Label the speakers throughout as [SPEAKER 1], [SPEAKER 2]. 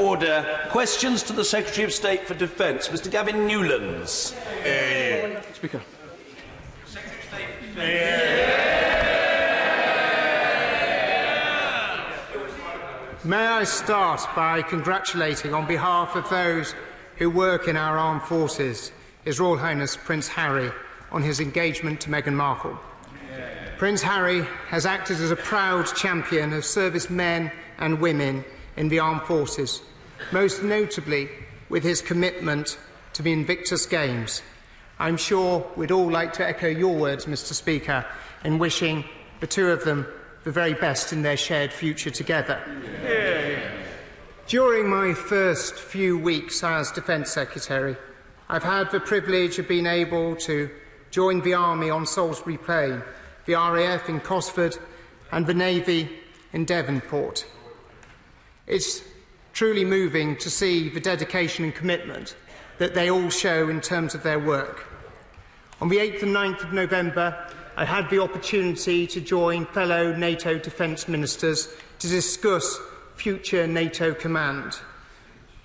[SPEAKER 1] Order. Questions to the Secretary of State for Defence, Mr. Gavin Williamson.
[SPEAKER 2] Speaker.
[SPEAKER 1] Secretary of State.
[SPEAKER 3] May I start by congratulating, on behalf of those who work in our armed forces, His Royal Highness Prince Harry on his engagement to Meghan Markle. Prince Harry has acted as a proud champion of servicemen and women in the armed forces, most notably with his commitment to the Invictus Games. I'm sure we'd all like to echo your words, Mr. Speaker, in wishing the two of them the very best in their shared future together. During my first few weeks as Defence Secretary, I've had the privilege of being able to join the Army on Salisbury Plain, the RAF in Cosford and the Navy in Devonport. It's truly moving to see the dedication and commitment that they all show in terms of their work. On the 8th and 9th of November, I had the opportunity to join fellow NATO defence ministers to discuss future NATO command.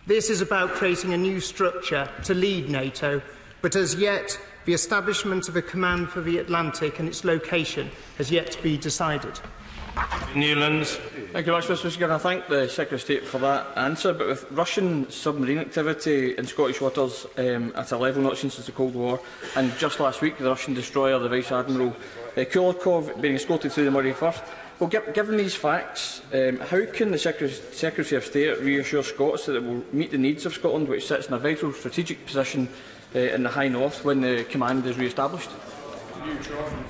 [SPEAKER 3] This is about creating a new structure to lead NATO, but as yet the establishment of a command for the Atlantic and its location has yet to be decided.
[SPEAKER 1] Newlands.
[SPEAKER 2] Thank you very much, Mr. Speaker, and I thank the Secretary of State for that answer. But with Russian submarine activity in Scottish waters at a level not seen since the Cold War, and just last week the Russian destroyer, the Vice Admiral Kulikov, being escorted through the Murray Firth, well, given these facts, how can the Secretary of State reassure Scots that it will meet the needs of Scotland, which sits in a vital strategic position in the High North, when the command is re-established?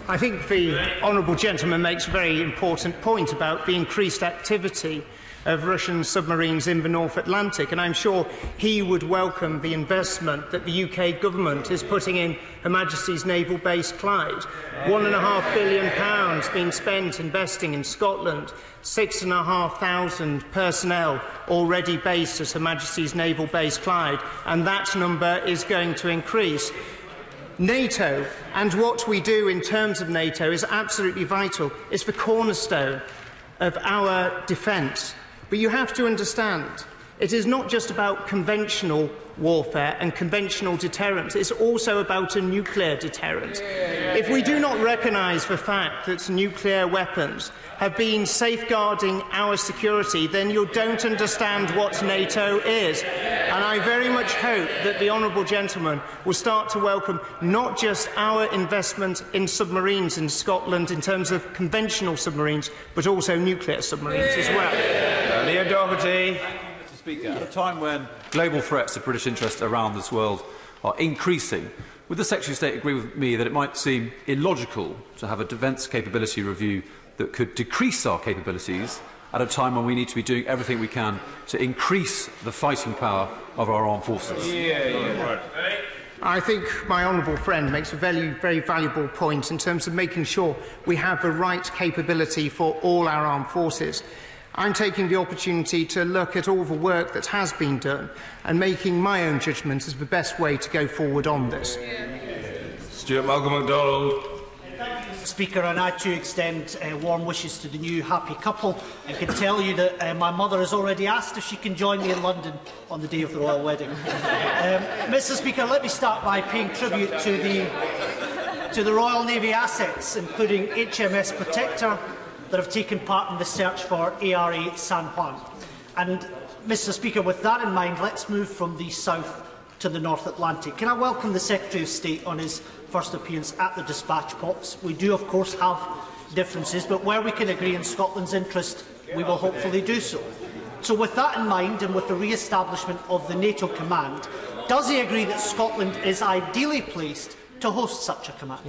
[SPEAKER 3] I think the honourable gentleman makes a very important point about the increased activity of Russian submarines in the North Atlantic, and I'm sure he would welcome the investment that the UK government is putting in Her Majesty's Naval Base Clyde. £1.5 billion being spent investing in Scotland, 6,500 personnel already based at Her Majesty's Naval Base Clyde, and that number is going to increase. NATO and what we do in terms of NATO is absolutely vital. It's the cornerstone of our defence. But you have to understand, it is not just about conventional warfare and conventional deterrence, it's also about a nuclear deterrent. If we do not recognise the fact that nuclear weapons have been safeguarding our security, then you don't understand what NATO is. And I very much hope that the honourable gentleman will start to welcome not just our investment in submarines in Scotland in terms of conventional submarines, but also nuclear submarines as well.
[SPEAKER 1] Leo Doherty.
[SPEAKER 4] Mr. Speaker, at a time when global threats to British interests around this world are increasing, would the Secretary of State agree with me that it might seem illogical to have a defence capability review that could decrease our capabilities at a time when we need to be doing everything we can to increase the fighting power of our armed forces?
[SPEAKER 3] I think my honourable friend makes a very valuable point in terms of making sure we have the right capability for all our armed forces. I'm taking the opportunity to look at all the work that has been done and making my own judgment as the best way to go forward on this.
[SPEAKER 1] Stuart Malcolm MacDonald.
[SPEAKER 5] Speaker, and I too extend warm wishes to the new happy couple and can tell you that my mother has already asked if she can join me in London on the day of the royal wedding. Mr. Speaker, let me start by paying tribute to the Royal Navy assets, including HMS Protector, that have taken part in the search for ARA San Juan. And, Mr. Speaker, with that in mind, let's move from the South to the North Atlantic. Can I welcome the Secretary of State on his first appearance at the dispatch box? We do, of course, have differences, but where we can agree in Scotland's interest, we will hopefully do so. So with that in mind, and with the re-establishment of the NATO command, does he agree that Scotland is ideally placed to host such a command?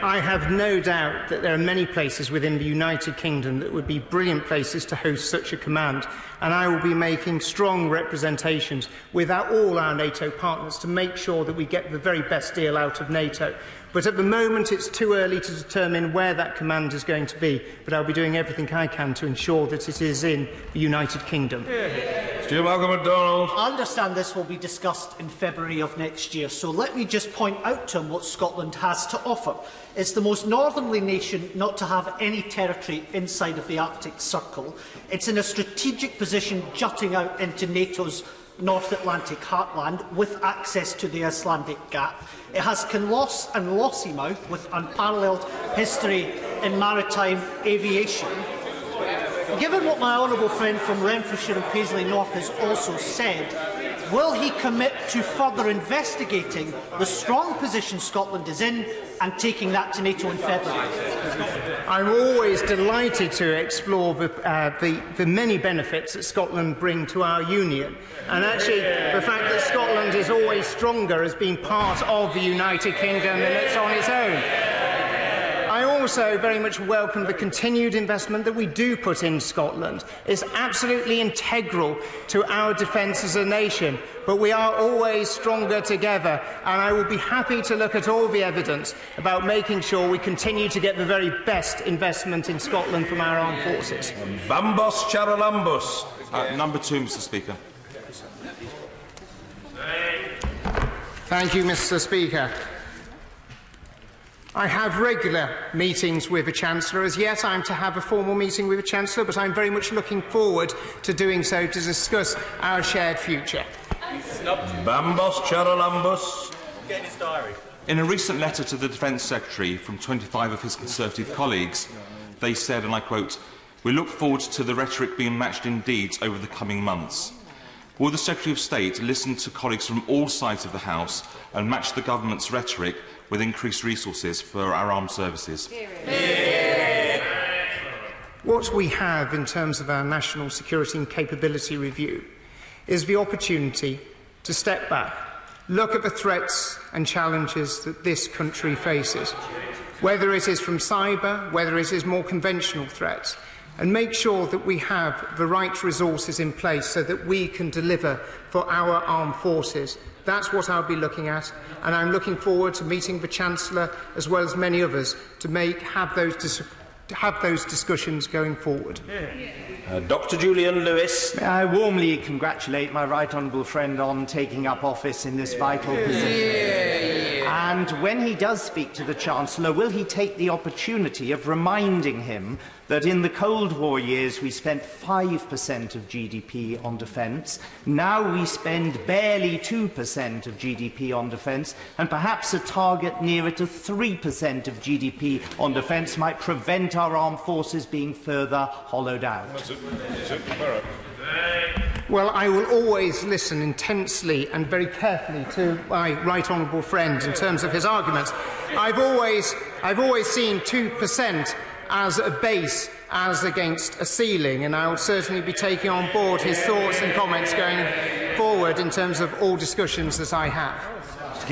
[SPEAKER 3] I have no doubt that there are many places within the United Kingdom that would be brilliant places to host such a command, and I will be making strong representations with all our NATO partners to make sure that we get the very best deal out of NATO. But at the moment it's too early to determine where that command is going to be, but I'll be doing everything I can to ensure that it is in the United Kingdom.
[SPEAKER 1] Stu Malcolm MacDonald.
[SPEAKER 5] I understand this will be discussed in February of next year, so let me just point out to him what Scotland has to offer. It's the most northerly nation not to have any territory inside of the Arctic Circle. It's in a strategic position jutting out into NATO's North Atlantic heartland with access to the Icelandic Gap. It has Kinloss and Lossiemouth with unparalleled history in maritime aviation. Given what my honourable friend from Renfrewshire and Paisley North has also said, will he commit to further investigating the strong position Scotland is in and taking that to NATO in February?
[SPEAKER 3] I'm always delighted to explore the many benefits that Scotland bring to our union. And actually, the fact that Scotland is always stronger as being part of the United Kingdom than it's on its own. I also very much welcome the continued investment that we do put in Scotland. It's absolutely integral to our defence as a nation, but we are always stronger together, and I will be happy to look at all the evidence about making sure we continue to get the very best investment in Scotland from our armed forces.
[SPEAKER 1] Bambos Charalambos.
[SPEAKER 6] Number 2, Mr. Speaker.
[SPEAKER 3] Thank you, Mr. Speaker. I have regular meetings with the Chancellor. As yet, I'm to have a formal meeting with the Chancellor, but I'm very much looking forward to doing so to discuss our shared future.
[SPEAKER 1] Bambos Charalambos.
[SPEAKER 6] Get in his diary. In a recent letter to the Defence Secretary from 25 of his Conservative colleagues, they said, and I quote, "We look forward to the rhetoric being matched in deeds over the coming months." Will the Secretary of State listen to colleagues from all sides of the House and match the government's rhetoric with increased resources for our armed services?
[SPEAKER 3] What we have in terms of our national security and capability review is the opportunity to step back, look at the threats and challenges that this country faces, whether it is from cyber, whether it is more conventional threats, and make sure that we have the right resources in place so that we can deliver for our armed forces. That's what I'll be looking at, and I'm looking forward to meeting the Chancellor as well as many others to have those discussions going forward.
[SPEAKER 1] Dr. Julian Lewis.
[SPEAKER 7] May I warmly congratulate my right honourable friend on taking up office in this vital position. And when he does speak to the Chancellor, will he take the opportunity of reminding him that in the Cold War years we spent 5% of GDP on defence, now we spend barely 2% of GDP on defence, and perhaps a target nearer to 3% of GDP on defence might prevent our armed forces being further hollowed out?
[SPEAKER 3] Well, I will always listen intensely and very carefully to my right honourable friend in terms of his arguments. I've always seen 2% as a base, as against a ceiling, and I will certainly be taking on board his thoughts and comments going forward in terms of all discussions that I have.